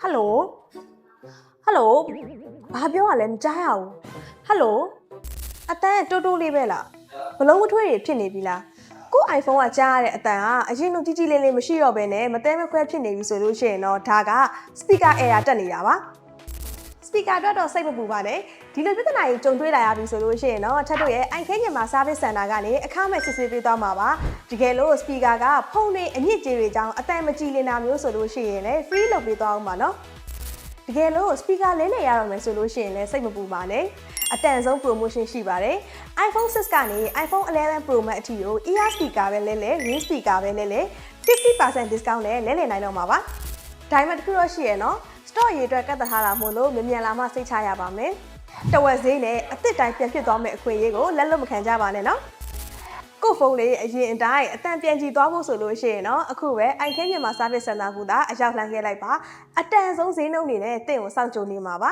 ဟယ်လိုဟယ်လိုဘာပြောရလဲမကြားရဘူးဟယ်လိုအတန်းတိုးတိုးလေးပဲလားဘလုံးမထွေးတွေဖြစ်နေပြီလားကို့ iPhone ကကြားရတဲ့အတန်းကအရင်ကကြီးကြီးလေးလေးမရှိတော့ဘဲနဲ့မတဲမခွဲဖြစ်နေပြီဆိုလို့ရှိရင်တော့ဒါက speaker error တက်နေတာပါspeaker တော့စိတ်မပူပါနဲ့ဒီလိုပြဿနာကြီးကြုံတွေ့လာရပြီဆိုလို့ရှိရင်တော့ထပ်တို့ရဲ့ IK မြန်မာ service center ကနေအခမဲ့စစ်ဆေးပေးသွားမှာပါတကယ်လို့ speaker ကဖုန်းတွေအမြင့်ကြီးတွေကြောင်းအတန်မကြည်လင်တာမျိုးဆိုလို့ရှိရင်လည်း free လုပ်ပေးသွားအောင်ပါနော်တကယ်လို့ speaker လဲနေရတော့မယ်ဆိုလို့ရှိရင်လည်းစိတ်မပူပါနဲ့အတန်ဆုံး promotion ရှိပါတယ် iPhone 6ကနေ iPhone 11 Pro Max အထိကို ear speaker ပဲလဲလဲ ring speaker ပဲလဲလဲ 50% discount နဲ့လဲနိုင်တော့မှာပါဒါမှမဟုတ်တစ်ခုတော့ရှိရနော် store ရေးအတွက်ကတ်သက်ထားတာမို့လို့မြန်လာမှစိတ်ချရပါမယ်တဝက်ဈေးနဲ့အစ်စ်တိုင်းပြန်ဖြစ်သွားမယ့်အခွင့်အရေးကိုလက်လွတ်မခံကြပါနဲ့နော်ကို့ဖုန်းလေးအရင်အတိုင်းအတန်ပြန်ကြည့်သွားဖို့ဆိုလို့ရှိရင်တော့အခုပဲ IK မြန်မာ service center ကအရောက်လှမ်းခဲ့လိုက်ပါအတန်ဆုံးဈေးနှုန်းတွေနဲ့တင့်ကိုစောင့်ကြိုနေမှာပါ